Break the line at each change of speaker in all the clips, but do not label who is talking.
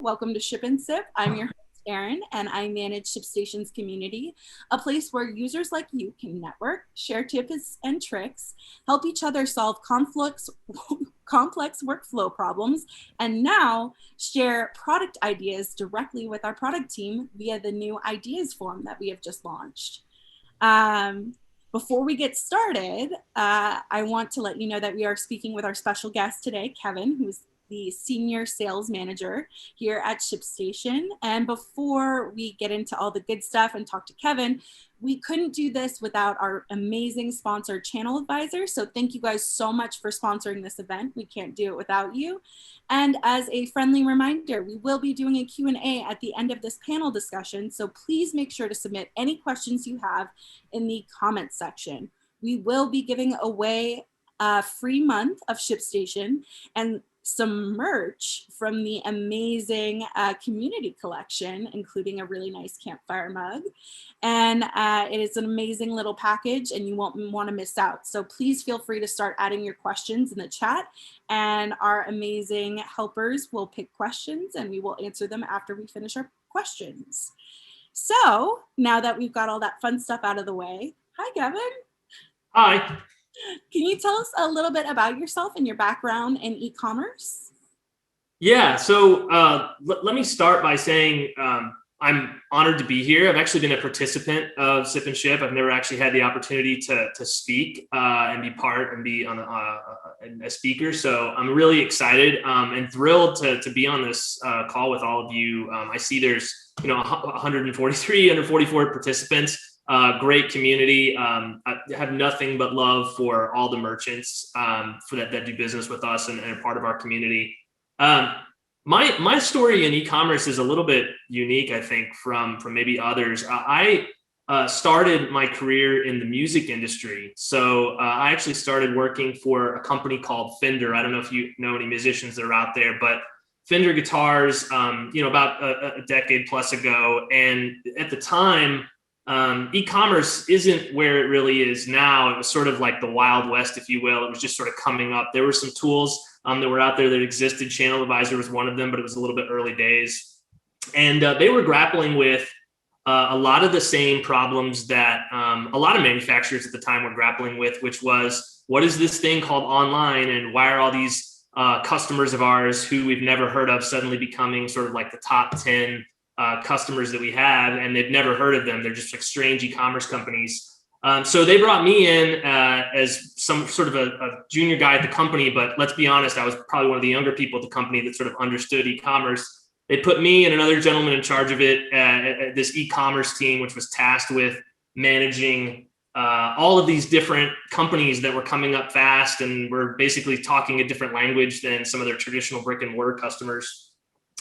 Welcome to Ship and Sip. I'm your host, Erin, and I manage ShipStation's community, a place where users like you can network, share tips and tricks, help each other solve complex workflow problems, and now share product ideas directly with our product team via the new ideas form that we have just launched. Before we get started, I want to let you know that we are speaking with our special guest today, Kevin, who's the Senior Sales Manager here at ShipStation. And before we get into all the good stuff and talk to Kevin, we couldn't do this without our amazing sponsor, Channel Advisor. So thank you guys so much for sponsoring this event. We can't do it without you. And as a friendly reminder, we will be doing a Q&A at the end of this panel discussion. So please make sure to submit any questions you have in the comments section. We will be giving away a free month of ShipStation and some merch from the amazing community collection, including a really nice campfire mug. And it is an amazing little package and you won't want to miss out. So please feel free to start adding your questions in the chat, and our amazing helpers will pick questions and we will answer them after we finish our questions. So now that we've got all that fun stuff out of the way, hi, Kevin.
Hi.
Can you tell us a little bit about yourself and your background in e-commerce?
Yeah, so let me start by saying I'm honored to be here. I've actually been a participant of Sip and Ship. I've never actually had the opportunity to speak and be part and be on a speaker. So I'm really excited and thrilled to be on this call with all of you. I see there's 143, 144 participants. Great community. I have nothing but love for all the merchants for that do business with us and are part of our community. My story in e-commerce is a little bit unique, I think, from maybe others. I started my career in the music industry. So I actually started working for a company called Fender. I don't know if you know any musicians that are out there, but Fender guitars, about a decade plus ago. And at the time, e-commerce isn't where it really is now. It was sort of like the Wild West, if you will. It was just sort of coming up. There were some tools that were out there that existed. Channel Advisor was one of them, but it was a little bit early days. And they were grappling with a lot of the same problems that a lot of manufacturers at the time were grappling with, which was, what is this thing called online? And why are all these customers of ours who we've never heard of suddenly becoming sort of like the top 10 customers that we have, and they've never heard of them. They're just like strange e-commerce companies. So they brought me in as some sort of a junior guy at the company, but let's be honest, I was probably one of the younger people at the company that sort of understood e-commerce. They put me and another gentleman in charge of it, this e-commerce team, which was tasked with managing all of these different companies that were coming up fast and were basically talking a different language than some of their traditional brick and mortar customers.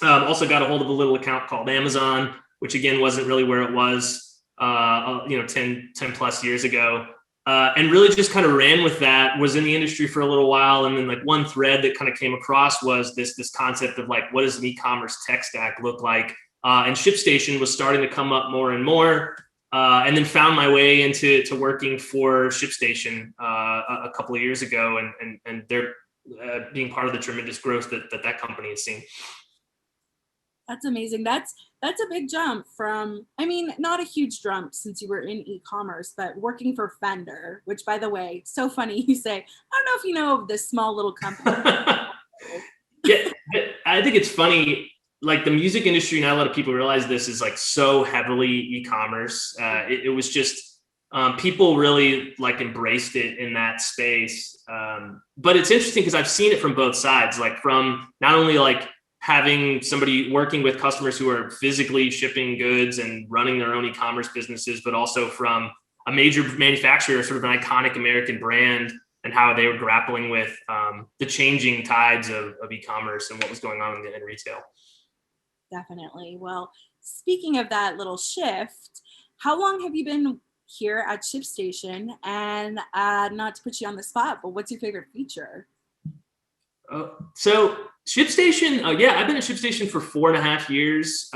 Also got a hold of a little account called Amazon, which again wasn't really where it was, 10 plus years ago, and really just kind of ran with that. Was in the industry for a little while, and then like one thread that kind of came across was this concept of like, what does an e-commerce tech stack look like? And ShipStation was starting to come up more and more, and then found my way into working for ShipStation a couple of years ago, and they're being part of the tremendous growth that company has seen.
That's amazing. That's a big jump from, not a huge jump since you were in e-commerce, but working for Fender, which, by the way, so funny you say, I don't know if you know of this small little company.
Yeah, I think it's funny. Like the music industry, not a lot of people realize this, is like so heavily e-commerce. It was just people really like embraced it in that space. But it's interesting because I've seen it from both sides, like from not only like having somebody working with customers who are physically shipping goods and running their own e-commerce businesses, but also from a major manufacturer, sort of an iconic American brand, and how they were grappling with the changing tides of e-commerce and what was going on in retail.
Definitely. Well, speaking of that little shift, how long have you been here at ShipStation? And not to put you on the spot, but what's your favorite feature?
So ShipStation, I've been at ShipStation for 4.5 years.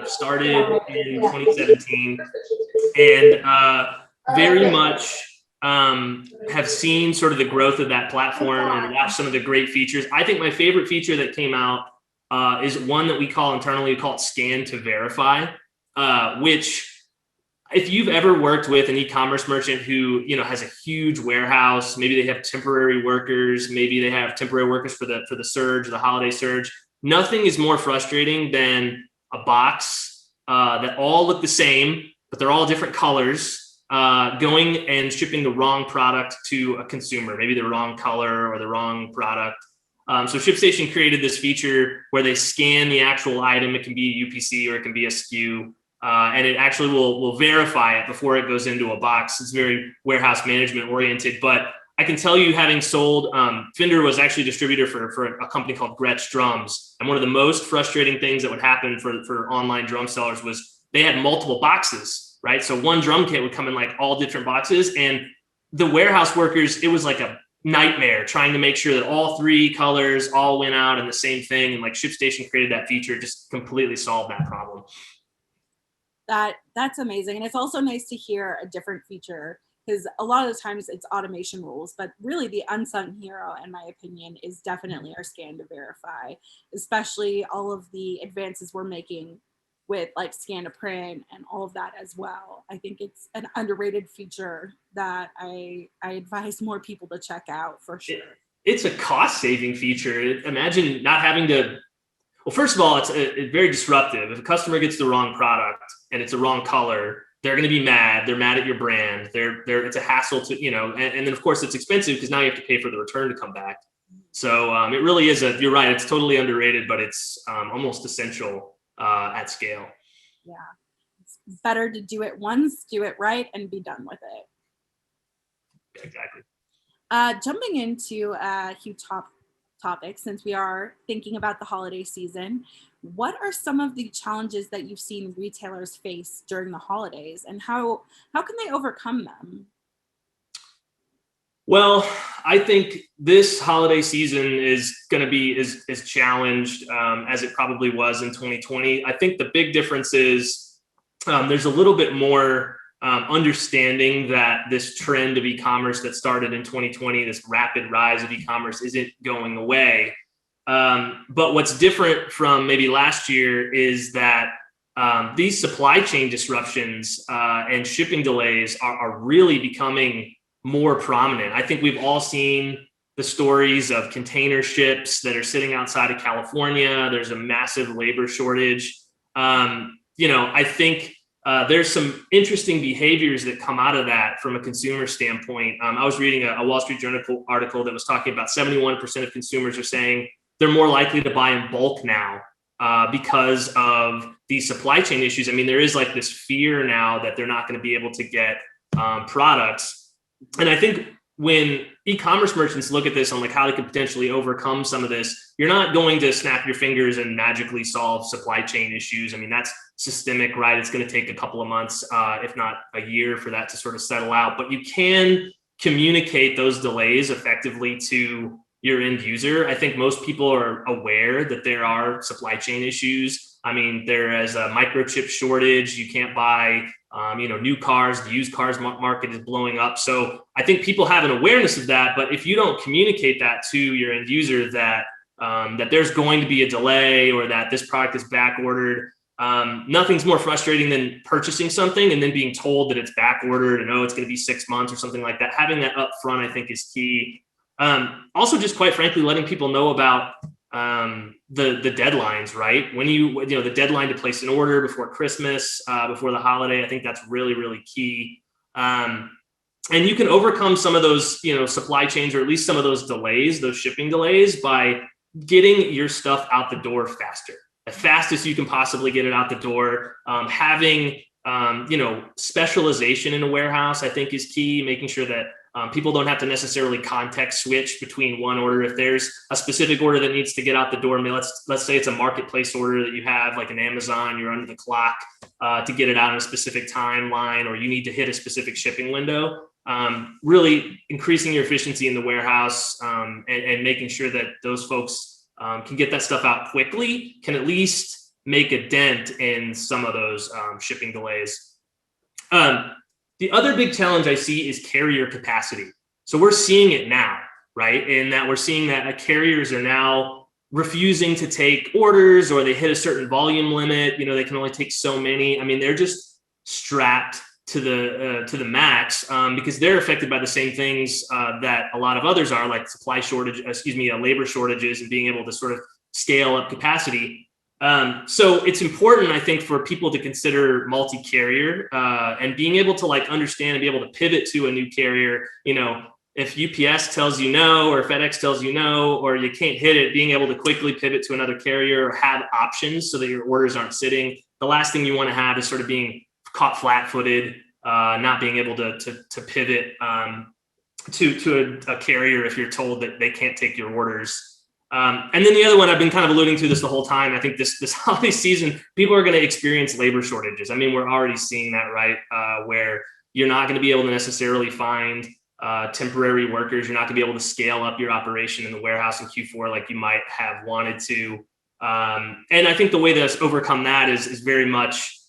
Started in 2017, and very much have seen sort of the growth of that platform and watched some of the great features. I think my favorite feature that came out is one that we call internally, we call it scan to verify, which if you've ever worked with an e-commerce merchant who, has a huge warehouse, maybe they have temporary workers, maybe they have temporary workers for the surge, the holiday surge. Nothing is more frustrating than a box that all look the same, but they're all different colors, going and shipping the wrong product to a consumer, maybe the wrong color or the wrong product. So ShipStation created this feature where they scan the actual item. It can be a UPC or it can be a SKU. And it actually will verify it before it goes into a box. It's very warehouse management oriented, but I can tell you, having sold, Fender was actually a distributor for a company called Gretsch Drums. And one of the most frustrating things that would happen for online drum sellers was they had multiple boxes, right? So one drum kit would come in like all different boxes, and the warehouse workers, it was like a nightmare trying to make sure that all three colors all went out in the same thing. And like ShipStation created that feature, just completely solved that problem.
That's amazing. And it's also nice to hear a different feature, because a lot of the times it's automation rules, but really the unsung hero, in my opinion, is definitely our scan to verify, especially all of the advances we're making with like scan to print and all of that as well. I think it's an underrated feature that I advise more people to check out for sure.
It's a cost saving feature. Imagine not having to, well, first of all, it's very disruptive. If a customer gets the wrong product and it's the wrong color, they're going to be mad. They're mad at your brand. It's a hassle to, and then of course it's expensive because now you have to pay for the return to come back. So it really is you're right. It's totally underrated, but it's almost essential at scale.
Yeah. It's better to do it once, do it right, and be done with it.
Exactly.
Jumping into a huge topic, since we are thinking about the holiday season, what are some of the challenges that you've seen retailers face during the holidays, and how can they overcome them?
Well, I think this holiday season is going to be as challenged as it probably was in 2020. I think the big difference is there's a little bit more understanding that this trend of e-commerce that started in 2020, this rapid rise of e-commerce, isn't going away. But what's different from maybe last year is that these supply chain disruptions and shipping delays are really becoming more prominent. I think we've all seen the stories of container ships that are sitting outside of California. There's a massive labor shortage. I think there's some interesting behaviors that come out of that from a consumer standpoint. I was reading a Wall Street Journal article that was talking about 71% of consumers are saying they're more likely to buy in bulk now because of these supply chain issues. I mean, there is like this fear now that they're not going to be able to get products. And I think when e-commerce merchants look at this on like how they could potentially overcome some of this, you're not going to snap your fingers and magically solve supply chain issues. I mean, that's systemic, right? It's going to take a couple of months, if not a year, for that to sort of settle out. But you can communicate those delays effectively to your end user. I think most people are aware that there are supply chain issues. I mean, there is a microchip shortage. You can't buy new cars. The used cars market is blowing up. So I think people have an awareness of that. But if you don't communicate that to your end user, that there's going to be a delay or that this product is back ordered, nothing's more frustrating than purchasing something and then being told that it's back ordered and it's going to be 6 months or something like that. Having that up front, I think, is key. Also, just quite frankly, letting people know about the deadlines, right? When the deadline to place an order before Christmas, before the holiday, I think that's really, really key. And you can overcome some of those, supply chains, or at least some of those delays, those shipping delays, by getting your stuff out the door faster, as fast as you can possibly get it out the door. Having, specialization in a warehouse, I think, is key, making sure that people don't have to necessarily context switch between one order. If there's a specific order that needs to get out the door, I mean, let's say it's a marketplace order that you have, like an Amazon, you're under the clock to get it out in a specific timeline, or you need to hit a specific shipping window. Really increasing your efficiency in the warehouse and making sure that those folks can get that stuff out quickly can at least make a dent in some of those shipping delays. The other big challenge I see is carrier capacity. So we're seeing it now, right? In that we're seeing that carriers are now refusing to take orders, or they hit a certain volume limit. They can only take so many. I mean, they're just strapped to the max because they're affected by the same things that a lot of others are, like labor shortages, and being able to sort of scale up capacity. So it's important, I think, for people to consider multi-carrier and being able to like understand and be able to pivot to a new carrier. If UPS tells you no, or FedEx tells you no, or you can't hit it, being able to quickly pivot to another carrier or have options so that your orders aren't sitting. The last thing you want to have is sort of being caught flat-footed, not being able to pivot to a carrier if you're told that they can't take your orders. And then the other one, I've been kind of alluding to this the whole time. I think this holiday season, people are going to experience labor shortages. I mean, we're already seeing that, right? Where you're not going to be able to necessarily find temporary workers. You're not going to be able to scale up your operation in the warehouse in Q4 like you might have wanted to. And I think the way to overcome that is very much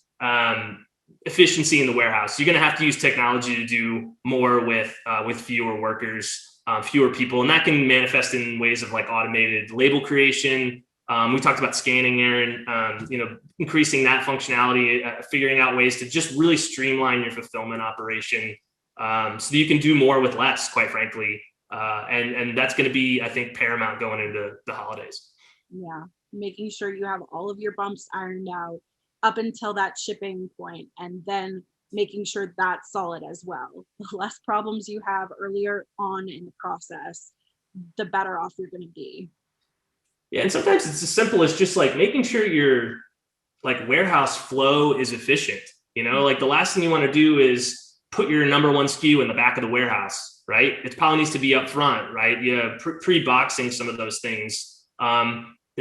efficiency in the warehouse. You're going to have to use technology to do more with fewer workers, fewer people, and that can manifest in ways of like automated label creation. We talked about scanning, Aaron. Increasing that functionality, figuring out ways to just really streamline your fulfillment operation. So that you can do more with less, quite frankly. And that's going to be, I think, paramount going into the holidays.
Yeah. Making sure you have all of your bumps ironed out up until that shipping point, and then making sure that's solid as well. The less problems you have earlier on in the process, the better off you're going to be.
Yeah. And sometimes it's as simple as just like making sure your like warehouse flow is efficient. Like the last thing you want to do is put your number one SKU in the back of the warehouse, right? It probably needs to be up front, right? Yeah, pre-boxing some of those things.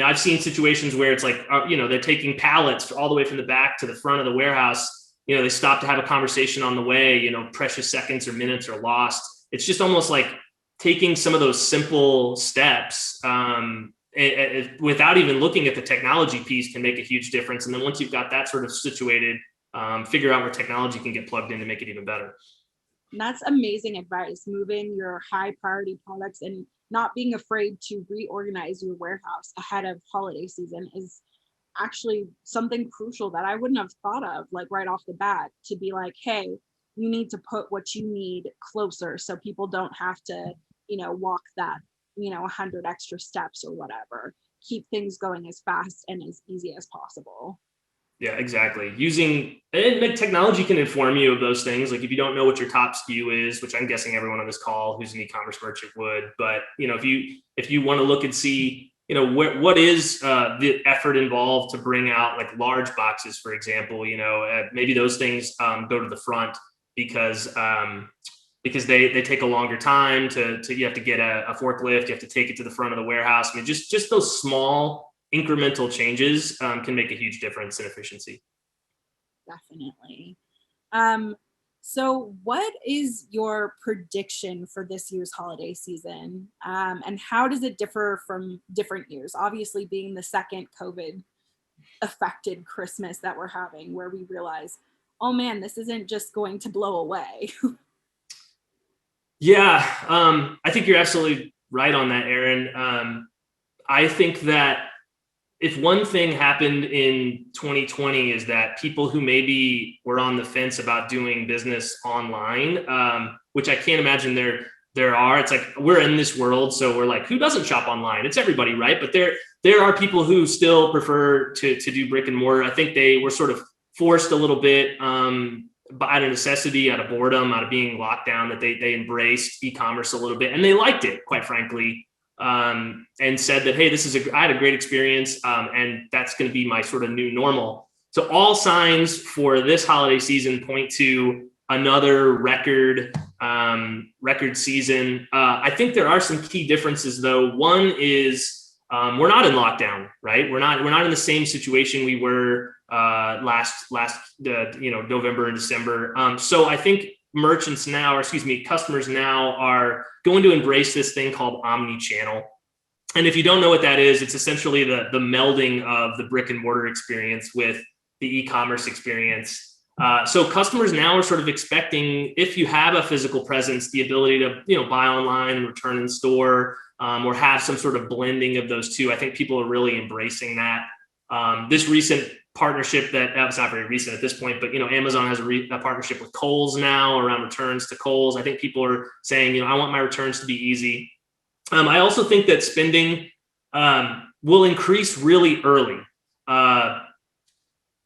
I've seen situations where it's like, they're taking pallets all the way from the back to the front of the warehouse. They stop to have a conversation on the way, precious seconds or minutes are lost. It's just almost like taking some of those simple steps without even looking at the technology piece can make a huge difference. And then once you've got that sort of situated, figure out where technology can get plugged in to make it even better.
That's amazing advice. Moving your high priority products and not being afraid to reorganize your warehouse ahead of holiday season is actually something crucial that I wouldn't have thought of like right off the bat, to be like, hey, you need to put what you need closer so people don't have to, walk that, 100 extra steps or whatever. Keep things going as fast and as easy as possible.
Yeah, exactly. And technology can inform you of those things. Like if you don't know what your top SKU is, which I'm guessing everyone on this call who's an e-commerce merchant would, but if you want to look and see, what is the effort involved to bring out like large boxes, for example, maybe those things go to the front because they take a longer time to you have to get a forklift, you have to take it to the front of the warehouse. I mean, just those small incremental changes can make a huge difference in efficiency.
Definitely. So what is your prediction for this year's holiday season? And how does it differ from different years? Obviously being the second COVID affected Christmas that we're having, where we realize, oh man, this isn't just going to blow away.
Yeah, I think you're absolutely right on that, Aaron. I think that if one thing happened in 2020 is that people who maybe were on the fence about doing business online, which I can't imagine there are, it's like we're in this world, so we're like, who doesn't shop online? It's everybody, right? But there are people who still prefer to do brick and mortar. I think they were sort of forced a little bit out of necessity, out of boredom, out of being locked down, that they embraced e-commerce a little bit, and they liked it, quite frankly. And said that, hey, I had a great experience, and that's going to be my sort of new normal. So all signs for this holiday season point to another record season. I think there are some key differences, though. One is we're not in lockdown, right? We're not in the same situation we were last November and December. So I think customers now are going to embrace this thing called omni-channel. And if you don't know what that is, it's essentially the melding of the brick and mortar experience with the e-commerce experience. So customers now are sort of expecting, if you have a physical presence, the ability to, buy online and return in store, or have some sort of blending of those two. I think people are really embracing that. This recent partnership that was not very recent at this point, but Amazon has a partnership with Kohl's now around returns to Kohl's. I think people are saying, I want my returns to be easy. I also think that spending will increase really early.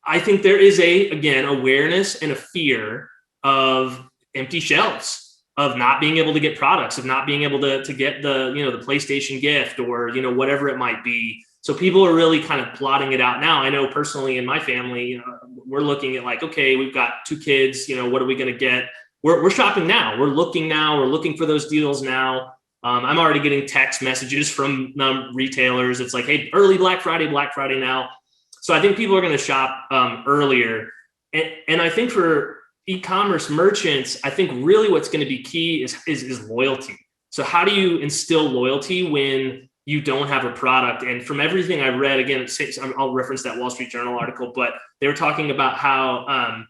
I think there is again, awareness and a fear of empty shelves, of not being able to get products, of not being able to get the PlayStation gift or, whatever it might be. So people are really kind of plotting it out now. I know personally in my family, we're looking at like, okay, we've got 2 kids, what are we going to get? We're shopping now. We're looking for those deals now. I'm already getting text messages from retailers. It's like, hey, early Black Friday now. So I think people are going to shop earlier. And I think for e-commerce merchants, I think really what's going to be key is loyalty. So how do you instill loyalty when you don't have a product? And from everything I read, again, I'll reference that Wall Street Journal article, but they were talking about how,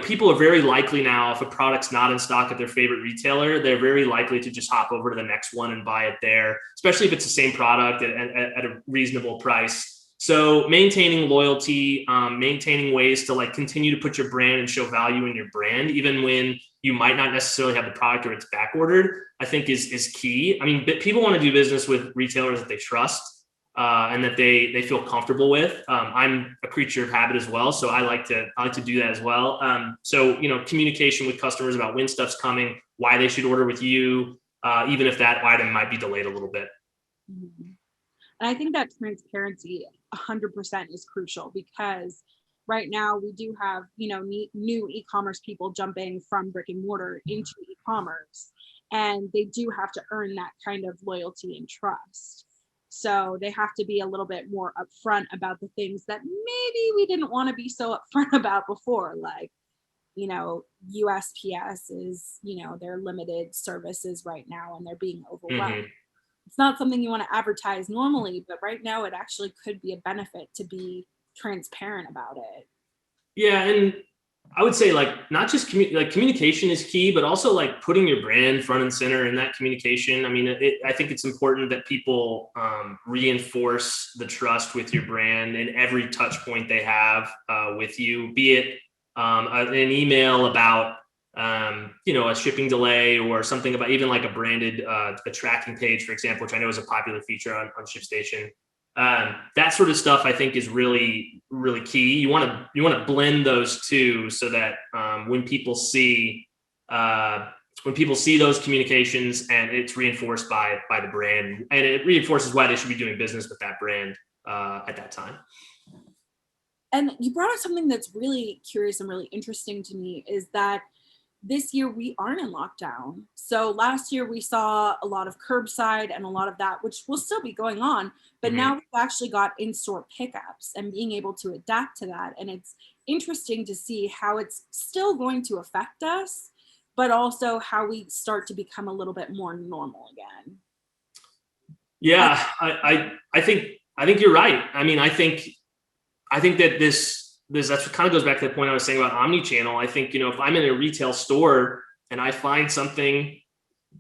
people are very likely now, if a product's not in stock at their favorite retailer, they're very likely to just hop over to the next one and buy it there, especially if it's the same product at a reasonable price. So maintaining loyalty, maintaining ways to like continue to put your brand and show value in your brand, even when you might not necessarily have the product or it's back ordered, I think is key. I mean, people want to do business with retailers that they trust and that they feel comfortable with. I'm a creature of habit as well, so I like to do that as well. So communication with customers about when stuff's coming, why they should order with you, even if that item might be delayed a little bit.
Mm-hmm. And I think that transparency 100% is crucial, because right now we do have, new e-commerce people jumping from brick and mortar into e-commerce, and they do have to earn that kind of loyalty and trust. So they have to be a little bit more upfront about the things that maybe we didn't want to be so upfront about before, like, USPS is, their limited services right now and they're being overwhelmed. Mm-hmm. It's not something you want to advertise normally, but right now it actually could be a benefit to be transparent about it.
Yeah, and I would say like not just communication is key, but also like putting your brand front and center in that communication. I mean, I think it's important that people reinforce the trust with your brand in every touch point they have with you, be it an email about a shipping delay or something about even like a branded a tracking page, for example, which I know is a popular feature on ShipStation. That sort of stuff I think is really, really key. You want to blend those two so that when people see those communications and it's reinforced by the brand, and it reinforces why they should be doing business with that brand at that time.
And you brought up something that's really curious and really interesting to me, is that this year we aren't in lockdown. So last year we saw a lot of curbside and a lot of that, which will still be going on, but mm-hmm. Now we've actually got in-store pickups and being able to adapt to that. And it's interesting to see how it's still going to affect us, but also how we start to become a little bit more normal again.
Yeah, I think you're right. I mean, I think that this that's what kind of goes back to the point I was saying about omni-channel. I think, if I'm in a retail store and I find something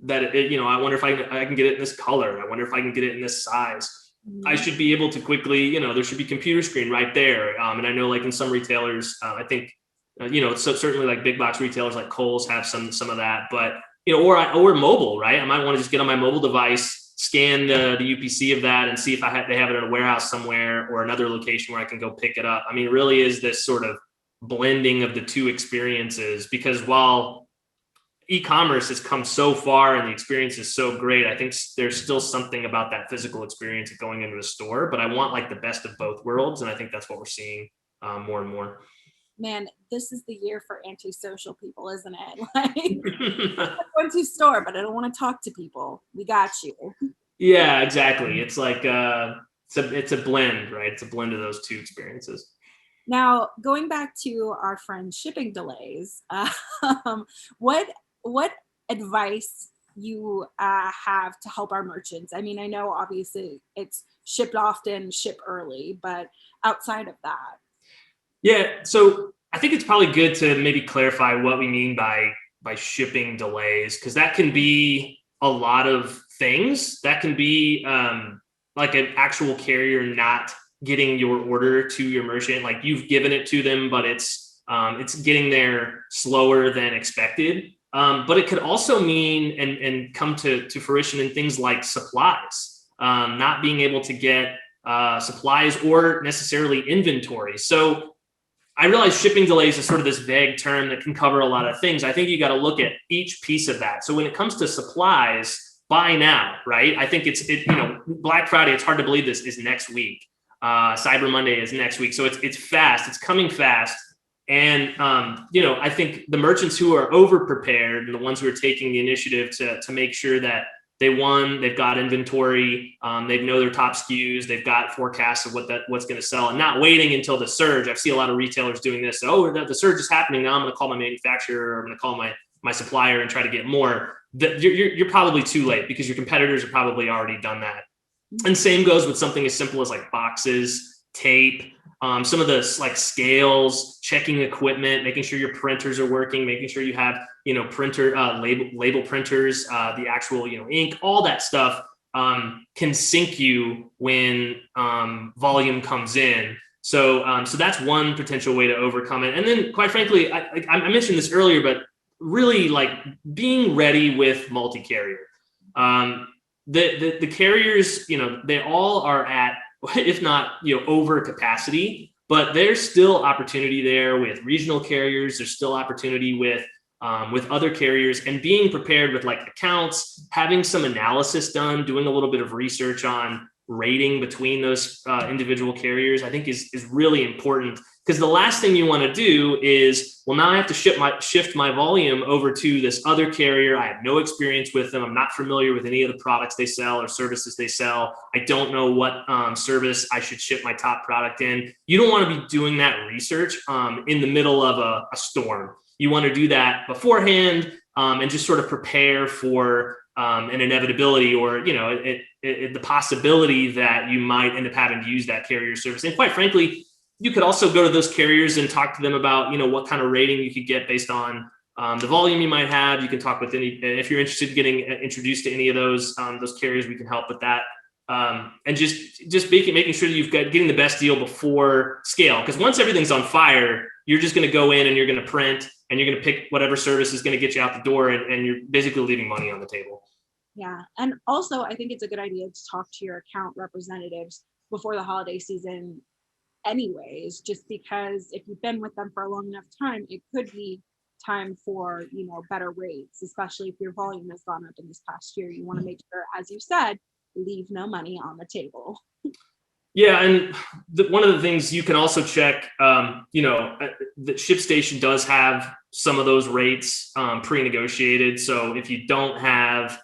that, I wonder if I can get it in this color. I wonder if I can get it in this size. Mm-hmm. I should be able to quickly, there should be computer screen right there. And I know like in some retailers, I think, so certainly like big box retailers like Kohl's have some of that, but, or mobile, right? I might want to just get on my mobile device, scan the UPC of that and see if they have it in a warehouse somewhere or another location where I can go pick it up. I mean, it really is this sort of blending of the two experiences, because while e-commerce has come so far and the experience is so great, I think there's still something about that physical experience of going into a store, but I want like the best of both worlds. And I think that's what we're seeing more and more.
Man, this is the year for antisocial people, isn't it? Like, I went to store, but I don't want to talk to people. We got you.
Yeah, exactly. It's like it's a blend, right? It's a blend of those two experiences.
Now, going back to our friend's shipping delays, what advice you have to help our merchants? I mean, I know obviously it's shipped often, ship early, but outside of that.
Yeah, so I think it's probably good to maybe clarify what we mean by shipping delays, because that can be a lot of things. That can be like an actual carrier not getting your order to your merchant, like you've given it to them, but it's getting there slower than expected. But it could also mean and come to fruition in things like supplies, not being able to get supplies or necessarily inventory. So I realize shipping delays is sort of this vague term that can cover a lot of things. I think you got to look at each piece of that. So when it comes to supplies, buy now, right? I think Black Friday, it's hard to believe this is next week. Cyber Monday is next week. So it's fast, it's coming fast. And, I think the merchants who are over prepared and the ones who are taking the initiative to make sure that they've got inventory, they know their top SKUs, they've got forecasts of what's going to sell, and not waiting until the surge. I see a lot of retailers doing this. Oh, the surge is happening now. I'm going to call my manufacturer, or I'm going to call my supplier and try to get more. You're probably too late because your competitors have probably already done that. And same goes with something as simple as like boxes, tape, some of the like scales, checking equipment, making sure your printers are working, making sure you have printer label printers, the actual ink, all that stuff can sink you when volume comes in. So that's one potential way to overcome it. And then, quite frankly, I mentioned this earlier, but really like being ready with multi-carrier. The carriers, they all are at, if not over capacity, but there's still opportunity there with regional carriers. There's still opportunity with other carriers, and being prepared with like accounts, having some analysis done, doing a little bit of research on rating between those individual carriers, I think is really important. Because the last thing you want to do is, well, now I have to shift my volume over to this other carrier. I have no experience with them. I'm not familiar with any of the products they sell or services they sell. I don't know what service I should ship my top product in. You don't want to be doing that research in the middle of a storm. You want to do that beforehand and just sort of prepare for an inevitability, or the possibility that you might end up having to use that carrier service. And quite frankly, you could also go to those carriers and talk to them about what kind of rating you could get based on the volume you might have. You can talk with if you're interested in getting introduced to any of those carriers, we can help with that. And just making sure that you've got getting the best deal before scale. Because once everything's on fire, you're just going to go in and you're going to print and you're going to pick whatever service is going to get you out the door, and you're basically leaving money on the table.
Yeah. And also, I think it's a good idea to talk to your account representatives before the holiday season anyways, just because if you've been with them for a long enough time, it could be time for better rates, especially if your volume has gone up in this past year. You want to make sure, as you said, leave no money on the table.
Yeah, and one of the things you can also check, that ShipStation does have some of those rates pre-negotiated. So if you don't have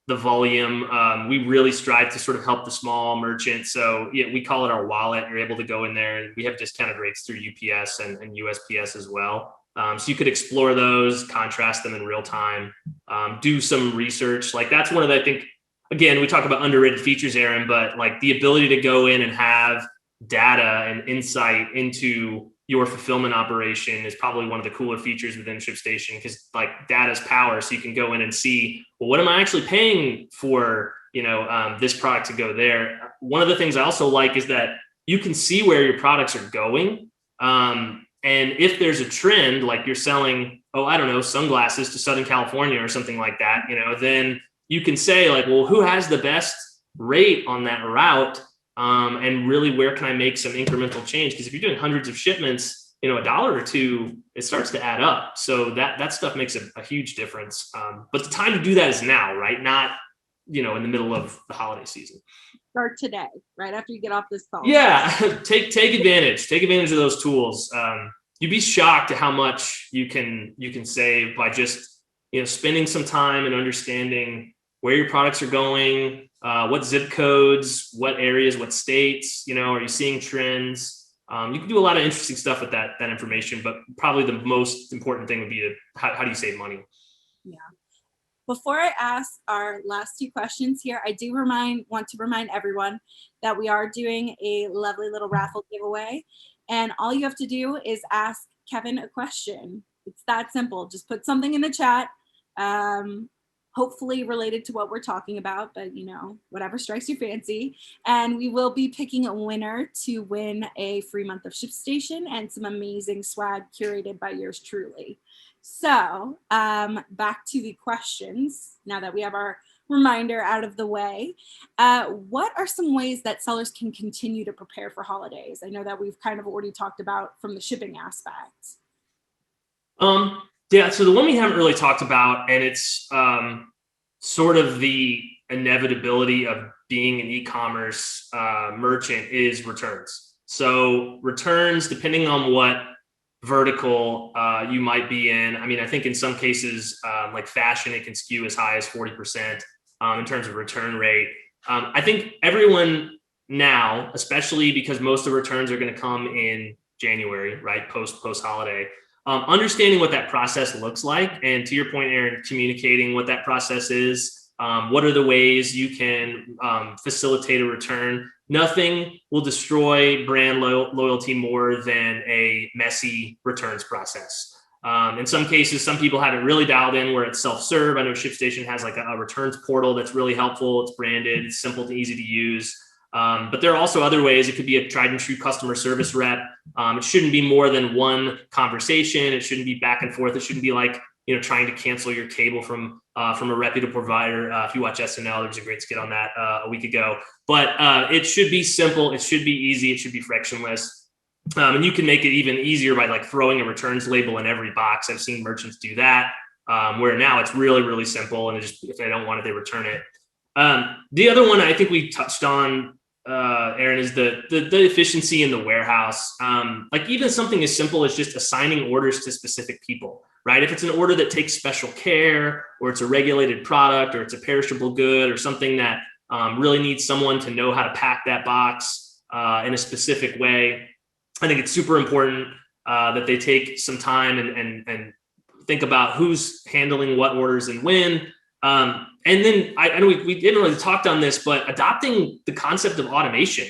the volume, we really strive to sort of help the small merchant. So we call it our wallet. You're able to go in there, and we have discounted rates through UPS and USPS as well. So you could explore those, contrast them in real time, do some research. Like that's one of the, I think, again, we talk about underrated features, Aaron, but like the ability to go in and have data and insight into your fulfillment operation is probably one of the cooler features within ShipStation, because like data is power. So you can go in and see, well, what am I actually paying for, this product to go there? One of the things I also like is that you can see where your products are going. And if there's a trend, like you're selling, sunglasses to Southern California or something like that, then you can say like, well, who has the best rate on that route? And really, where can I make some incremental change? Because if you're doing hundreds of shipments, $1 or $2, it starts to add up. So that stuff makes a huge difference. But the time to do that is now, right? Not, in the middle of the holiday season.
Start today, right after you get off this call.
Yeah, take advantage. Take advantage of those tools. You'd be shocked at how much you can save by just spending some time and understanding where your products are going, what zip codes, what areas, what states, are you seeing trends? You can do a lot of interesting stuff with that information, but probably the most important thing would be how do you save money?
Yeah. Before I ask our last two questions here, I do want to remind everyone that we are doing a lovely little raffle giveaway, and all you have to do is ask Kevin a question. It's that simple. Just put something in the chat. hopefully related to what we're talking about, but whatever strikes your fancy. And we will be picking a winner to win a free month of ShipStation and some amazing swag curated by yours truly. So back to the questions, now that we have our reminder out of the way. What are some ways that sellers can continue to prepare for holidays? I know that we've kind of already talked about from the shipping aspect.
Yeah, so the one we haven't really talked about, and it's sort of the inevitability of being an e-commerce merchant, is returns. So returns, depending on what vertical you might be in. I mean, I think in some cases, like fashion, it can skew as high as 40% in terms of return rate. I think everyone now, especially because most of the returns are going to come in January, right? Post holiday. Understanding what that process looks like, and to your point, Aaron, communicating what that process is. What are the ways you can facilitate a return? Nothing will destroy brand loyalty more than a messy returns process. In some cases, some people have it really dialed in where it's self-serve. I know ShipStation has like a returns portal that's really helpful. It's branded, it's simple and easy to use. But there are also other ways. It could be a tried and true customer service rep. It shouldn't be more than one conversation. It shouldn't be back and forth. It shouldn't be like, trying to cancel your cable from a reputable provider. If you watch SNL, there was a great skit on that a week ago. But it should be simple. It should be easy. It should be frictionless. And you can make it even easier by like throwing a returns label in every box. I've seen merchants do that, where now it's really, really simple. And if they don't want it, they return it. The other one I think we touched on, Aaron, is the efficiency in the warehouse. Like even something as simple as just assigning orders to specific people, right? If it's an order that takes special care, or it's a regulated product, or it's a perishable good, or something that really needs someone to know how to pack that box in a specific way, I think it's super important that they take some time and think about who's handling what orders and when. And then I know we didn't really talked on this, but adopting the concept of automation.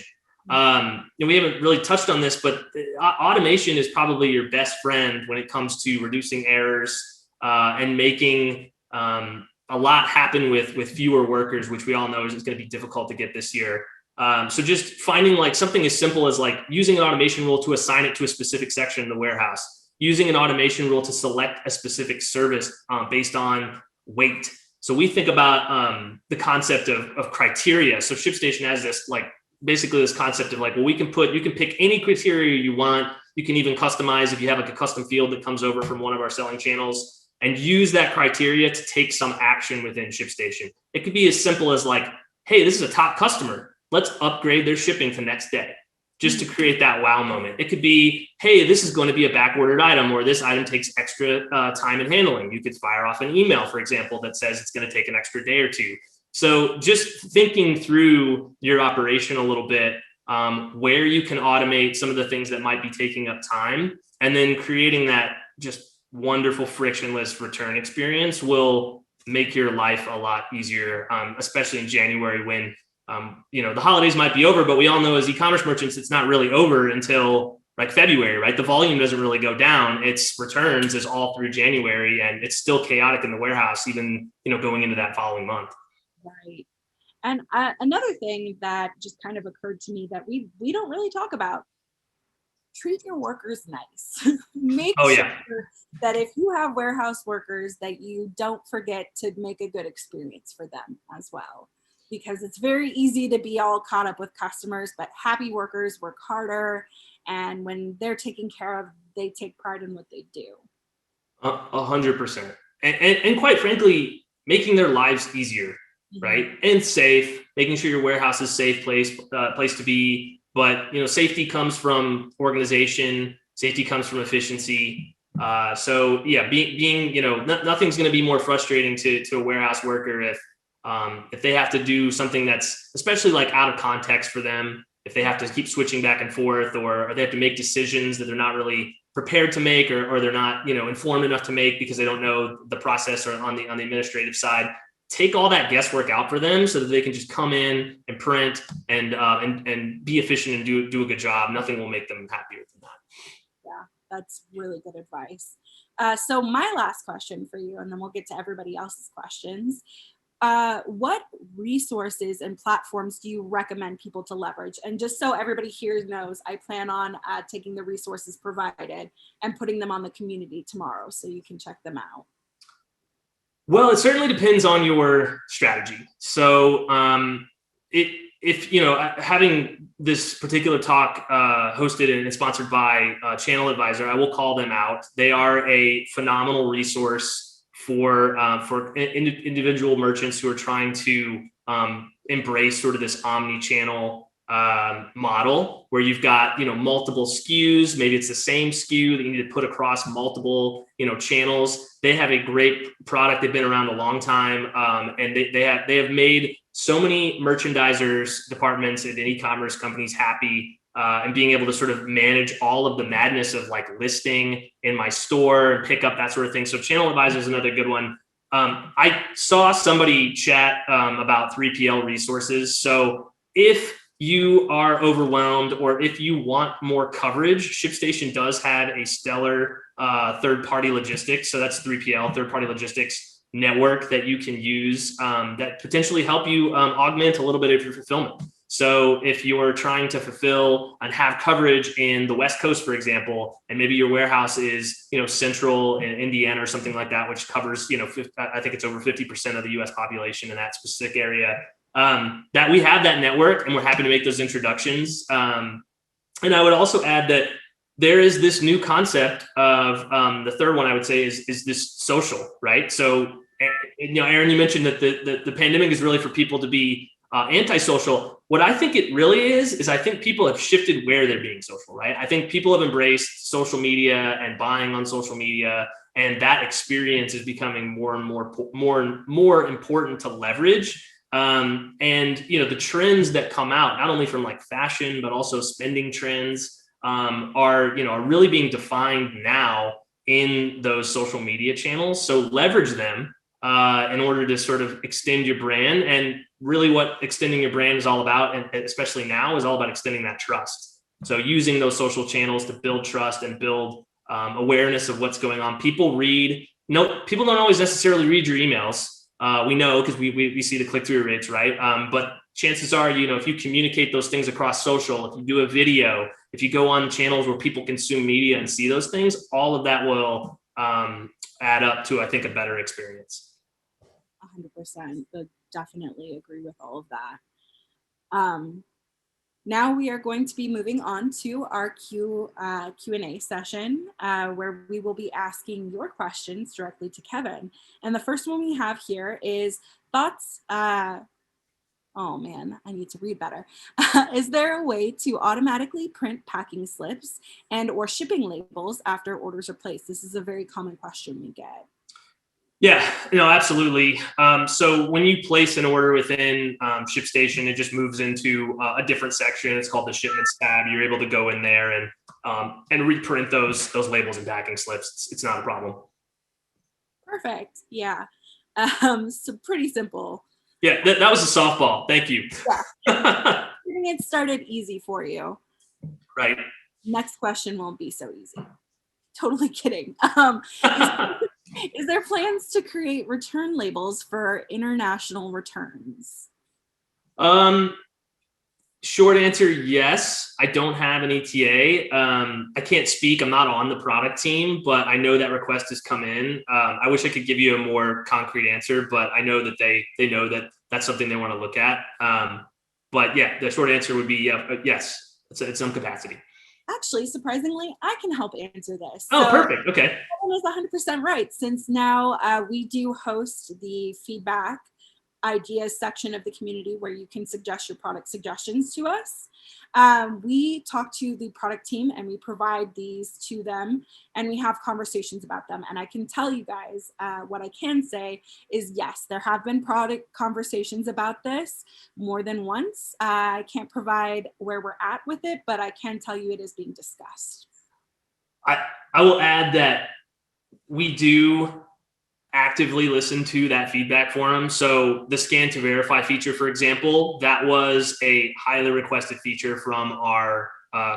We haven't really touched on this, but automation is probably your best friend when it comes to reducing errors and making a lot happen with fewer workers, which we all know is going to be difficult to get this year. So just finding like something as simple as like using an automation rule to assign it to a specific section in the warehouse, using an automation rule to select a specific service based on weight. So we think about the concept of criteria. So ShipStation has this like basically this concept of like, well, you can pick any criteria you want. You can even customize if you have like a custom field that comes over from one of our selling channels, and use that criteria to take some action within ShipStation. It could be as simple as like, hey, this is a top customer. Let's upgrade their shipping to next day, just to create that wow moment. It could be, hey, this is going to be a back-ordered item, or this item takes extra time in handling. You could fire off an email, for example, that says it's going to take an extra day or two. So just thinking through your operation a little bit, where you can automate some of the things that might be taking up time, and then creating that just wonderful frictionless return experience will make your life a lot easier, especially in January when the holidays might be over, but we all know as e-commerce merchants, it's not really over until like February, right? The volume doesn't really go down. It's returns is all through January, and it's still chaotic in the warehouse, even, going into that following month.
Right. And another thing that just kind of occurred to me that we don't really talk about: treat your workers nice. Make sure that if you have warehouse workers, that you don't forget to make a good experience for them as well. Because it's very easy to be all caught up with customers, but happy workers work harder. And when they're taken care of, they take pride in what they do.
100%. And quite frankly, making their lives easier, right? And safe, making sure your warehouse is a safe place to be. But, safety comes from organization. Safety comes from efficiency. So yeah, being nothing's going to be more frustrating to a warehouse worker if they have to do something that's especially like out of context for them, if they have to keep switching back and forth, or they have to make decisions that they're not really prepared to make, or they're not, informed enough to make because they don't know the process or on the administrative side. Take all that guesswork out for them so that they can just come in and print and be efficient and do a good job. Nothing will make them happier than that.
Yeah. That's really good advice. So my last question for you, and then we'll get to everybody else's questions. What resources and platforms do you recommend people to leverage? And just so everybody here knows, I plan on taking the resources provided and putting them on the community tomorrow, so you can check them out.
Well, it certainly depends on your strategy. So if you know, having this particular talk hosted and sponsored by Channel Advisor, I will call them out. They are a phenomenal resource for individual merchants who are trying to embrace sort of this omni-channel model where you've got, you know, multiple SKUs. Maybe it's the same SKU that you need to put across multiple, you know, channels. They have a great product. They've been around a long time, and they have made so many merchandisers, departments, and e-commerce companies happy, and being able to sort of manage all of the madness of like listing in my store and pick up that sort of thing. So Channel Advisor is another good one. I saw somebody chat about 3PL resources. So if you are overwhelmed or if you want more coverage, ShipStation does have a stellar third-party logistics. So that's 3PL, third-party logistics network that you can use that potentially help you augment a little bit of your fulfillment. So if you're trying to fulfill and have coverage in the West Coast, for example, and maybe your warehouse is, you know, central in Indiana or something like that, which covers, you know, I think it's over 50% of the US population in that specific area, that we have that network and we're happy to make those introductions. And I would also add that there is this new concept of the third one I would say is this social, right? So, you know, Aaron, you mentioned that the pandemic is really for people to be antisocial. What I think it really is I think people have shifted where they're being social, right? I think people have embraced social media and buying on social media, and that experience is becoming more and more important to leverage. And you know, the trends that come out, not only from like fashion, but also spending trends, are really being defined now in those social media channels. So leverage them in order to sort of extend your brand. And really what extending your brand is all about, and especially now, is all about extending that trust. So using those social channels to build trust and build awareness of what's going on. People don't always necessarily read your emails. We know because we see the click-through rates, right? But chances are, you know, if you communicate those things across social, if you do a video, if you go on channels where people consume media and see those things, all of that will add up to, I think, a better experience.
100%. Definitely agree with all of that. Now we are going to be moving on to our Q&A session, where we will be asking your questions directly to Kevin. And the first one we have here is thoughts. Oh man, I need to read better. Is there a way to automatically print packing slips and or shipping labels after orders are placed? This is a very common question we get.
Yeah, no, absolutely. So when you place an order within ShipStation, it just moves into a different section. It's called the Shipments tab. You're able to go in there and reprint those labels and packing slips. It's not a problem.
Perfect. Yeah. So pretty simple.
Yeah, that was a softball. Thank you.
Yeah. Getting it started easy for you.
Right.
Next question won't be so easy. Totally kidding. Is there plans to create return labels for international returns?
Short answer, yes. I don't have an ETA. I can't speak. I'm not on the product team, but I know that request has come in. I wish I could give you a more concrete answer, but I know that they know that that's something they want to look at. But yeah, the short answer would be yes. It's in some capacity.
Actually, surprisingly, I can help answer this.
Oh, so, perfect. Okay.
Kevin is 100% right. Since now we do host the feedback ideas section of the community where you can suggest your product suggestions to us. We talk to the product team and we provide these to them and we have conversations about them. And I can tell you guys what I can say is yes, there have been product conversations about this more than once. I can't provide where we're at with it, but I can tell you it is being discussed.
I will add that we do actively listen to that feedback forum. So the scan to verify feature, for example, that was a highly requested feature from our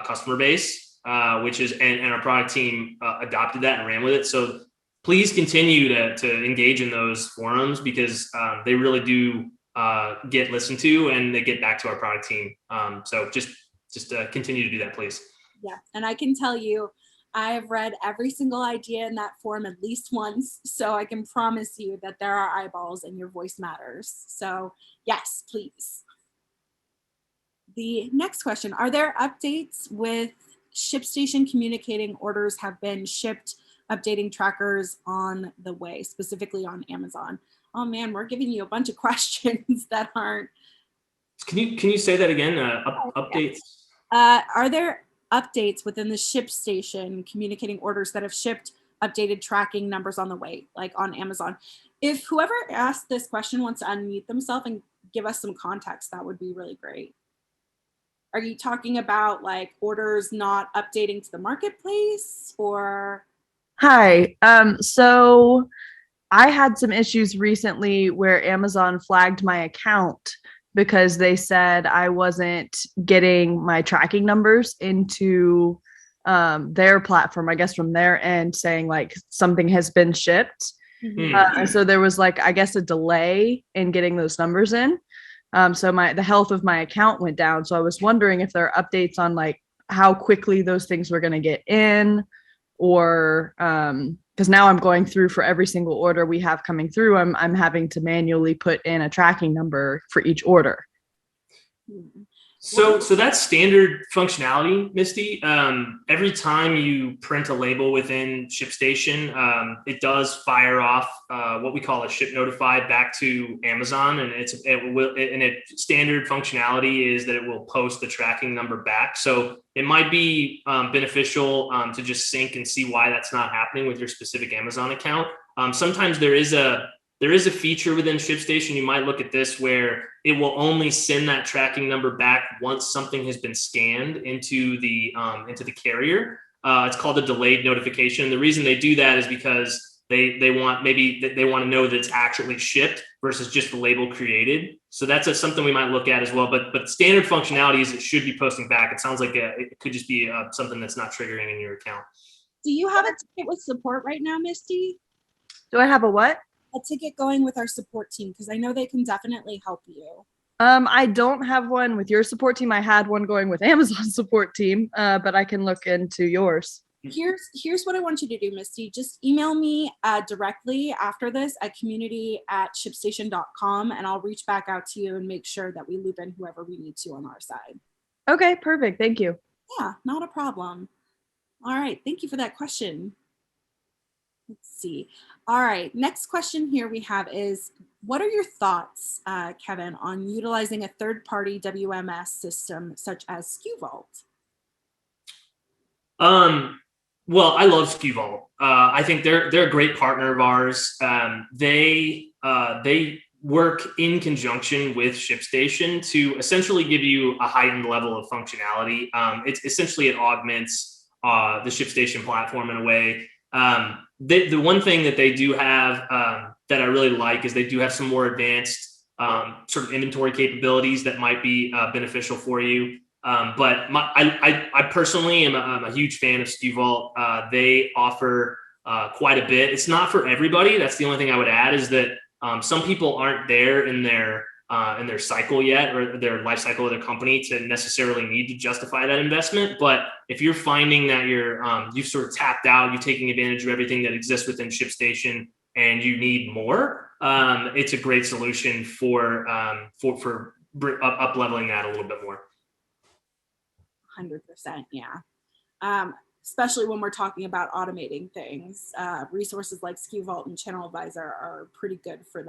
customer base. which is, and our product team adopted that and ran with it. So please continue to engage in those forums because they really do get listened to and they get back to our product team. So just continue to do that, please.
Yeah, and I can tell you, I have read every single idea in that forum at least once, so I can promise you that there are eyeballs and your voice matters. So yes, please. The next question, are there updates with ShipStation communicating orders have been shipped, updating trackers on the way, specifically on Amazon? Oh man, we're giving you a bunch of questions that aren't.
Can you say that again? Updates?
Are there updates within the ShipStation communicating orders that have shipped, updated tracking numbers on the way, like on Amazon? If whoever asked this question wants to unmute themselves and give us some context, that would be really great. Are you talking about like orders not updating to the marketplace or?
Hi. So I had some issues recently where Amazon flagged my account because they said I wasn't getting my tracking numbers into their platform, I guess from their end, saying like something has been shipped. And so there was like, I guess, a delay in getting those numbers in. So the health of my account went down. So I was wondering if there are updates on like how quickly those things were going to get in, or because now I'm going through for every single order we have coming through, I'm having to manually put in a tracking number for each order.
So that's standard functionality, Misty. Every time you print a label within ShipStation, it does fire off what we call a ship notify back to Amazon, and standard functionality is that it will post the tracking number back. So it might be beneficial to just sync and see why that's not happening with your specific Amazon account. Sometimes there is a feature within ShipStation, you might look at this, where it will only send that tracking number back once something has been scanned into the carrier. It's called a delayed notification. The reason they do that is because they want to know that it's actually shipped versus just the label created. So that's something we might look at as well. But standard functionality is it should be posting back. It sounds like it could just be something that's not triggering in your account.
Do you have a ticket with support right now, Misty?
Do I have a what?
A ticket going with our support team, because I know they can definitely help you.
I don't have one with your support team. I had one going with Amazon support team, but I can look into yours.
Here's what I want you to do, Misty. Just email me directly after this at community@shipstation.com, and I'll reach back out to you and make sure that we loop in whoever we need to on our side.
Okay, perfect. Thank you.
Yeah, not a problem. All right, thank you for that question. Let's see. All right, next question here we have is, what are your thoughts, Kevin, on utilizing a third-party WMS system such as Skuvault?
Well, I love Skuvault. I think they're a great partner of ours. They work in conjunction with ShipStation to essentially give you a heightened level of functionality. It augments the ShipStation platform in a way. The one thing that they do have that I really like is they do have some more advanced sort of inventory capabilities that might be beneficial for you. But I personally am a huge fan of Skuvault. They offer quite a bit. It's not for everybody. That's the only thing I would add, is that some people aren't there in their cycle yet, or their life cycle of their company, to necessarily need to justify that investment. But if you're finding that you've sort of tapped out, you're taking advantage of everything that exists within ShipStation, and you need more, it's a great solution for up leveling that a little bit more.
100%, yeah. Especially when we're talking about automating things. Resources like Skuvault and Channel Advisor are pretty good for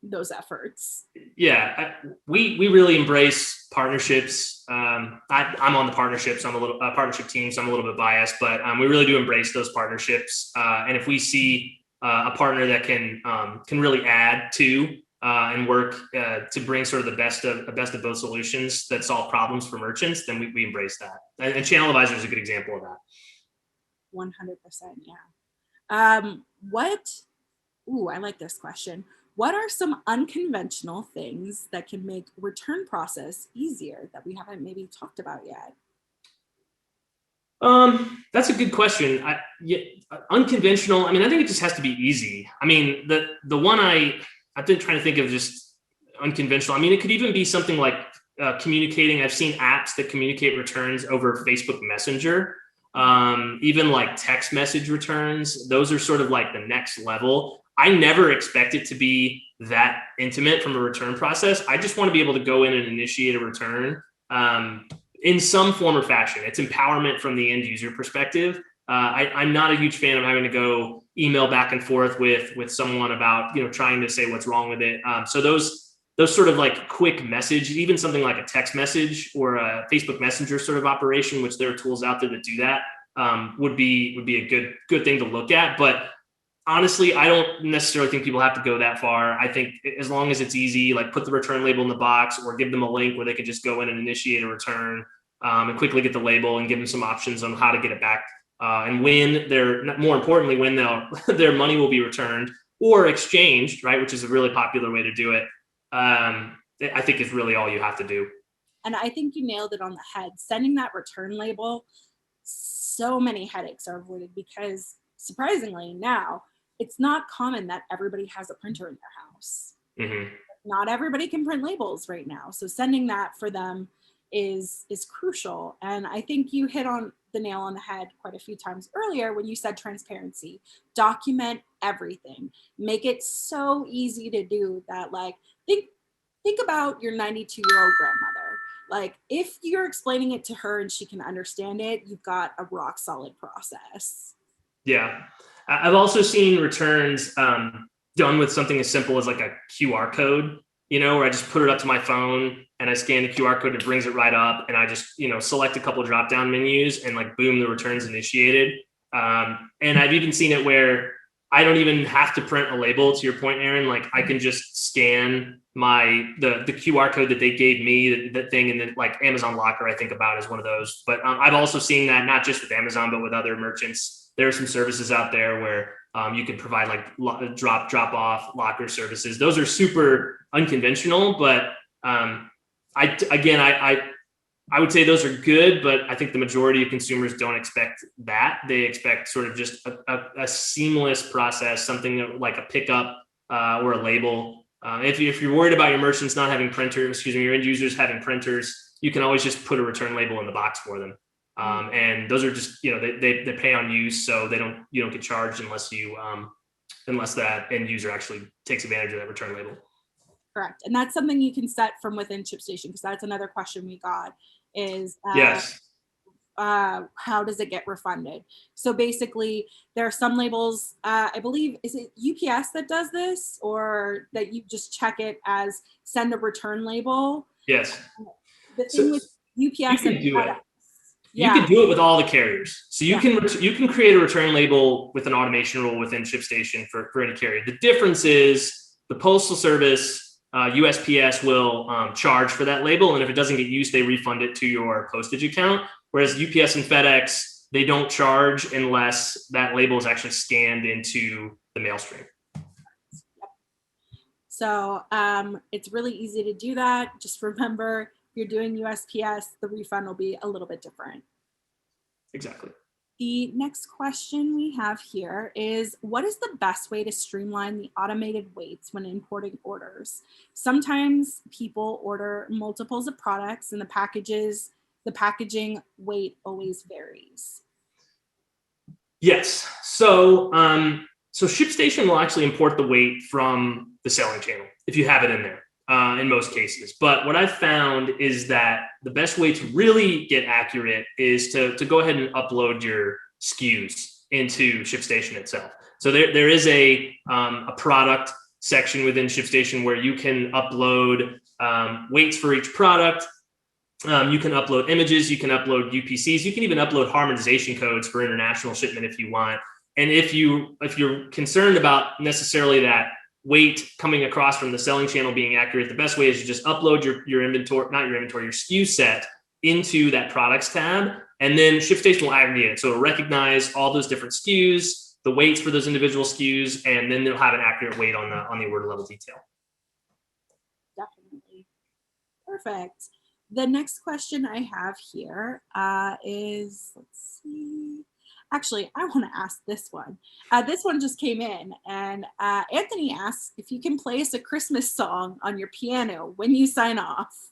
those efforts.
Yeah, we really embrace partnerships. I'm on the partnership team, so I'm a little bit biased, but we really do embrace those partnerships. And if we see a partner that can really add to and work to bring sort of the best of both solutions that solve problems for merchants, then we embrace that. And Channel Advisor is a good example of that.
100%, yeah. I like this question. What are some unconventional things that can make return process easier that we haven't maybe talked about yet?
That's a good question. Unconventional. I mean, I think it just has to be easy. I mean, the one I've been trying to think of just unconventional. I mean, it could even be something like communicating. I've seen apps that communicate returns over Facebook Messenger, even like text message returns. Those are sort of like the next level. I never expect it to be that intimate from a return process. I just want to be able to go in and initiate a return. In some form or fashion. It's empowerment from the end user perspective. I'm not a huge fan of having to go email back and forth with someone about, trying to say what's wrong with it. So those sort of like quick message, even something like a text message or a Facebook Messenger sort of operation, which there are tools out there that do that, would be a good thing to look at. But honestly, I don't necessarily think people have to go that far. I think as long as it's easy, like put the return label in the box or give them a link where they could just go in and initiate a return and quickly get the label and give them some options on how to get it back and more importantly, when their money will be returned or exchanged, right? Which is a really popular way to do it. I think is really all you have to do.
And I think you nailed it on the head. Sending that return label, so many headaches are avoided because surprisingly now, it's not common that everybody has a printer in their house.
Mm-hmm.
Not everybody can print labels right now. So sending that for them is crucial. And I think you hit on the nail on the head quite a few times earlier when you said transparency. Document everything. Make it so easy to do that. Like think about your 92-year-old grandmother. Like if you're explaining it to her and she can understand it, you've got a rock solid process.
Yeah. I've also seen returns done with something as simple as like a QR code, where I just put it up to my phone and I scan the QR code, it brings it right up, and I just, select a couple of drop-down menus and like, boom, the return's initiated. And I've even seen it where I don't even have to print a label, to your point, Aaron. Like I can just scan the QR code that they gave me, that thing, and then like Amazon Locker, I think about as one of those. But I've also seen that not just with Amazon, but with other merchants. There are some services out there where you can provide like drop off locker services. Those are super unconventional, but I would say those are good, but I think the majority of consumers don't expect that. They expect sort of just a seamless process, something like a pickup or a label. If you're worried about your merchants not having printers, your end users having printers, you can always just put a return label in the box for them. And those are just, they pay on use, so you don't get charged unless that end user actually takes advantage of that return label.
Correct. And that's something you can set from within ShipStation, because that's another question we got is,
yes.
How does it get refunded? So basically there are some labels, I believe, is it UPS that does this, or that you just check it as send a return label?
Yes.
The thing with UPS and FedEx,
you can do it with all the carriers. So you can create a return label with an automation rule within ShipStation for any carrier. The difference is the Postal Service, USPS will charge for that label, and if it doesn't get used, they refund it to your postage account. Whereas UPS and FedEx, they don't charge unless that label is actually scanned into the mail stream.
So it's really easy to do that. Just remember, if you're doing USPS, the refund will be a little bit different.
Exactly.
The next question we have here is, what is the best way to streamline the automated waits when importing orders? Sometimes people order multiples of products and the packaging weight always varies.
Yes. So ShipStation will actually import the weight from the selling channel if you have it in there. In most cases. But what I've found is that the best way to really get accurate is to go ahead and upload your SKUs into ShipStation itself. So there is a product section within ShipStation where you can upload weights for each product. You can upload images, you can upload UPCs, you can even upload harmonization codes for international shipment if you want. And if you're concerned about necessarily that weight coming across from the selling channel being accurate, the best way is to just upload your inventory, not your inventory, your SKU set into that products tab, and then ShipStation will aggregate it. So it'll recognize all those different SKUs, the weights for those individual SKUs, and then they'll have an accurate weight on the order level detail.
Definitely. Perfect. The next question I have here is, let's see. Actually, I want to ask this one. This one just came in, and Anthony asks if you can play us a Christmas song on your piano when you sign off.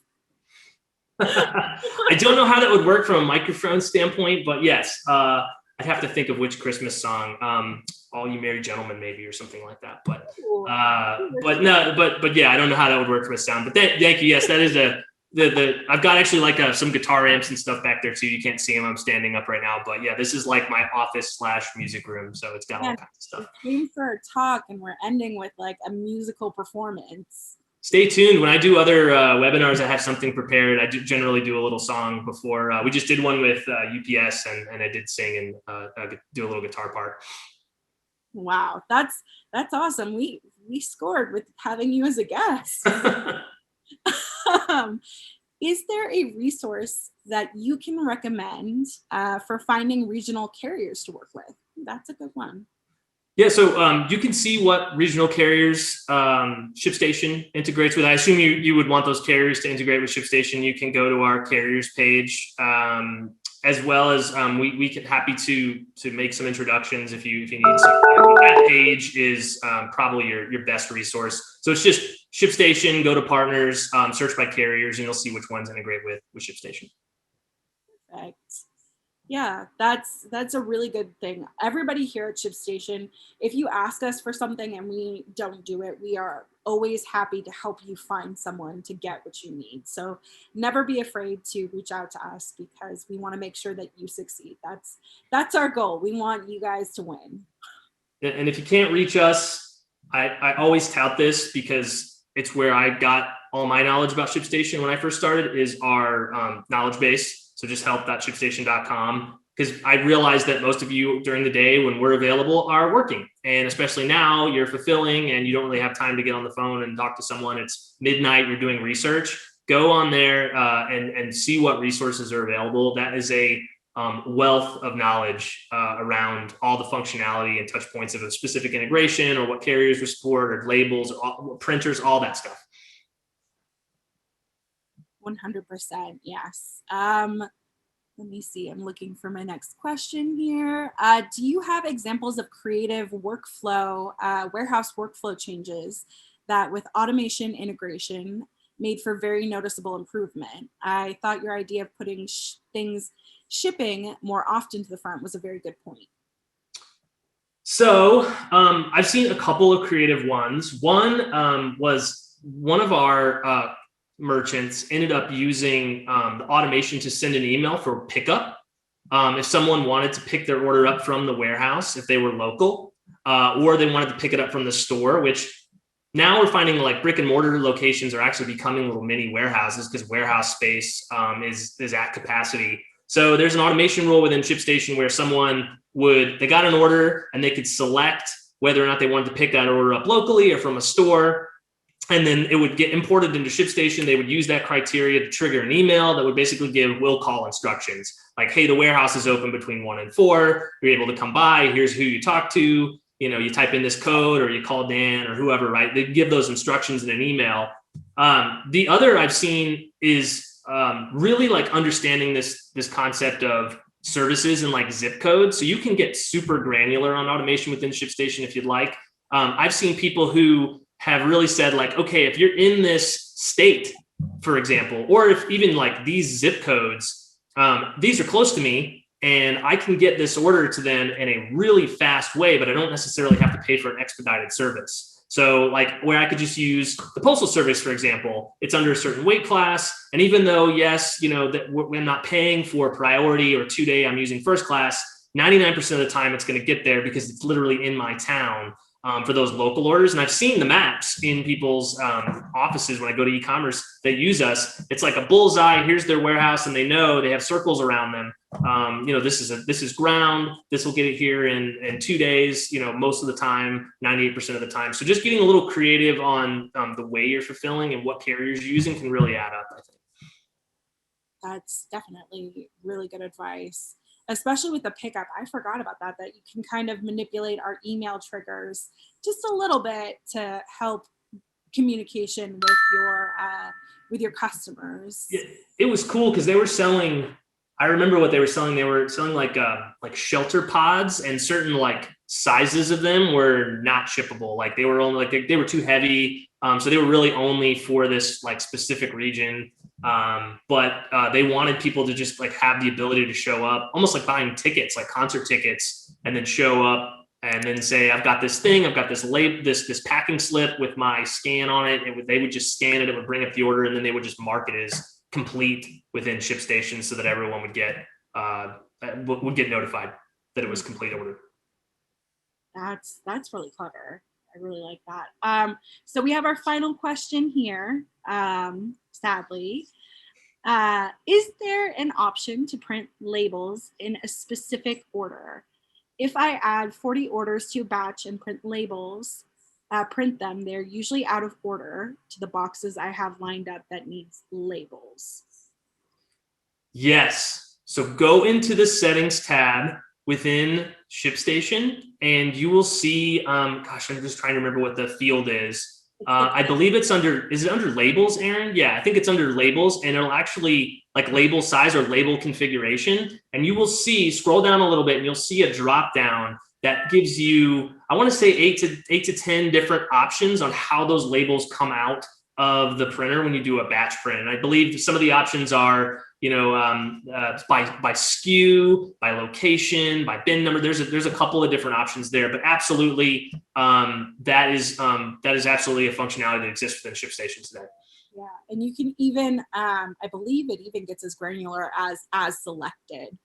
I don't know how that would work from a microphone standpoint, but yes, I'd have to think of which Christmas song. All You Merry Gentlemen, maybe, or something like that. But no, but yeah, I don't know how that would work from a sound. But thank you. Yes, that is I've got actually like some guitar amps and stuff back there too. You can't see them. I'm standing up right now, but yeah, this is like my office / music room. So it's got all kinds of stuff.
We came for a talk and we're ending with like a musical performance.
Stay tuned. When I do other webinars, I have something prepared. I generally do a little song before. We just did one with UPS and I did sing and do a little guitar part.
Wow, that's awesome. We scored with having you as a guest. Is there a resource that you can recommend for finding regional carriers to work with? That's a good one.
Yeah, so you can see what regional carriers ShipStation integrates with. I assume you would want those carriers to integrate with ShipStation. You can go to our carriers page, as well as we can happy to make some introductions if you need something. That page is probably your best resource. So it's just ShipStation. Go to partners, search by carriers, and you'll see which ones integrate with ShipStation.
Perfect. Yeah, that's a really good thing. Everybody here at ShipStation, if you ask us for something and we don't do it, we are always happy to help you find someone to get what you need. So never be afraid to reach out to us because we want to make sure that you succeed. That's our goal. We want you guys to win.
And if you can't reach us, I always tout this because it's where I got all my knowledge about ShipStation when I first started, is our knowledge base. So just help.shipstation.com, because I realize that most of you during the day when we're available are working. And especially now you're fulfilling and you don't really have time to get on the phone and talk to someone. It's midnight, you're doing research. Go on there and see what resources are available. That is a wealth of knowledge around all the functionality and touch points of a specific integration or what carriers will support or labels or printers, all that stuff.
100%, yes. Let me see. I'm looking for my next question here. Do you have examples of creative workflow, warehouse workflow changes that with automation integration made for very noticeable improvement? I thought your idea of putting things shipping more often to the front was a very good point.
So I've seen a couple of creative ones. One was one of our merchants ended up using the automation to send an email for pickup. If someone wanted to pick their order up from the warehouse, if they were local, or they wanted to pick it up from the store, which now we're finding like brick and mortar locations are actually becoming little mini warehouses because warehouse space is at capacity. So there's an automation rule within ShipStation where they got an order and they could select whether or not they wanted to pick that order up locally or from a store. And then it would get imported into ShipStation. They would use that criteria to trigger an email that would basically give will call instructions. Like, hey, the warehouse is open between 1 and 4. You're able to come by. Here's who you talk to. You type in this code or you call Dan or whoever, right? They give those instructions in an email. The other I've seen is really like understanding this concept of services and like zip codes. So you can get super granular on automation within ShipStation if you'd like. I've seen people who have really said like, okay, if you're in this state, for example, or if even like these zip codes, these are close to me and I can get this order to them in a really fast way, but I don't necessarily have to pay for an expedited service. So like where I could just use the postal service, for example, it's under a certain weight class. And even though, yes, that we're not paying for priority or 2-day, I'm using first class, 99% of the time it's going to get there because it's literally in my town. For those local orders. And I've seen the maps in people's offices when I go to e-commerce that use us. It's like a bullseye. Here's their warehouse and they know they have circles around them. This is ground. This will get it here in 2 days, most of the time, 98% of the time. So just getting a little creative on the way you're fulfilling and what carriers you're using can really add up, I think.
That's definitely really good advice. Especially with the pickup, I forgot about that you can kind of manipulate our email triggers just a little bit to help communication with your customers?
Yeah, it was cool because they were selling. I remember what they were selling. They were selling like shelter pods, and certain like sizes of them were not shippable. Like they were only like they were too heavy. So they were really only for this like specific region. But they wanted people to just like have the ability to show up, almost like buying tickets, like concert tickets, and then show up and then say, I've got this thing, I've got this label, this packing slip with my scan on it. They would just scan it, it would bring up the order, and then they would just mark it as complete within ShipStation so that everyone would get notified that it was complete order.
That's really clever. I really like that. So we have our final question here. Sadly, is there an option to print labels in a specific order? If I add 40 orders to a batch and print labels, print them, they're usually out of order to the boxes I have lined up that needs labels.
Yes. So go into the settings tab within ShipStation and you will see, I'm just trying to remember what the field is. I believe is it under labels, Aaron? Yeah, I think it's under labels, and it'll actually like label size or label configuration. And you will see, scroll down a little bit and you'll see a drop down that gives you, I want to say 8 to 10 different options on how those labels come out of the printer when you do a batch print. And I believe some of the options are, by SKU, by location, by bin number. There's a couple of different options there, but absolutely, that is absolutely a functionality that exists within ShipStation today.
Yeah, and you can even, I believe it even gets as granular as selected.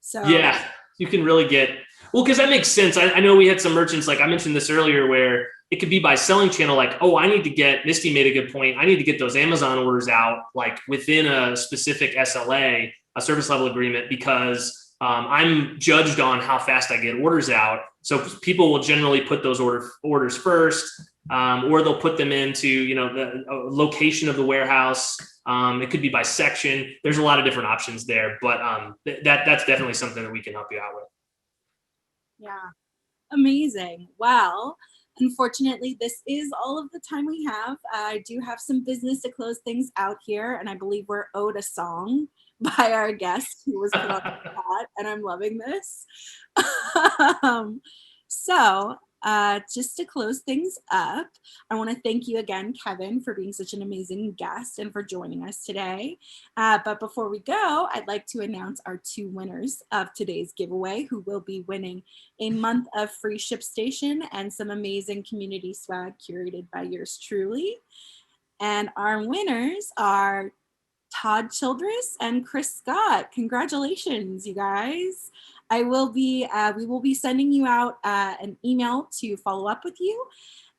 So
yeah, you can really get, well, because that makes sense. I know we had some merchants, like I mentioned this earlier, where it could be by selling channel, like, oh, I need to get, Misty made a good point, I need to get those Amazon orders out like within a specific SLA, a service level agreement, because I'm judged on how fast I get orders out. So people will generally put those orders first, or they'll put them into, the location of the warehouse. It could be by section. There's a lot of different options there, but that's definitely something that we can help you out with.
Yeah, amazing. Well, unfortunately, this is all of the time we have. I do have some business to close things out here, and I believe we're owed a song by our guest who was put on the spot, and I'm loving this. So just to close things up, I want to thank you again, Kevin, for being such an amazing guest and for joining us today. But before we go, I'd like to announce our 2 winners of today's giveaway, who will be winning a month of free ShipStation and some amazing community swag curated by yours truly. And our winners are Todd Childress and Chris Scott. Congratulations, you guys. We will be sending you out an email to follow up with you,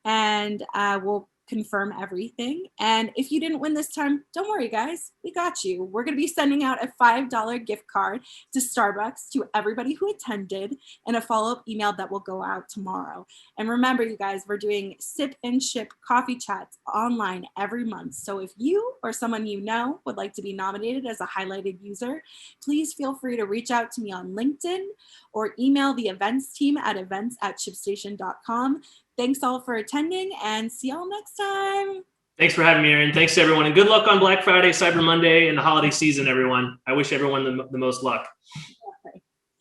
and we'll confirm everything. And if you didn't win this time, don't worry, guys. We got you. We're going to be sending out a $5 gift card to Starbucks to everybody who attended, and a follow-up email that will go out tomorrow. And remember, you guys, we're doing Sip and Ship coffee chats online every month. So if you or someone you know would like to be nominated as a highlighted user, please feel free to reach out to me on LinkedIn or email the events team at events@shipstation.com. Thanks all for attending, and see y'all next time.
Thanks for having me, Aaron. Thanks to everyone, and good luck on Black Friday, Cyber Monday, and the holiday season, everyone. I wish everyone the most luck.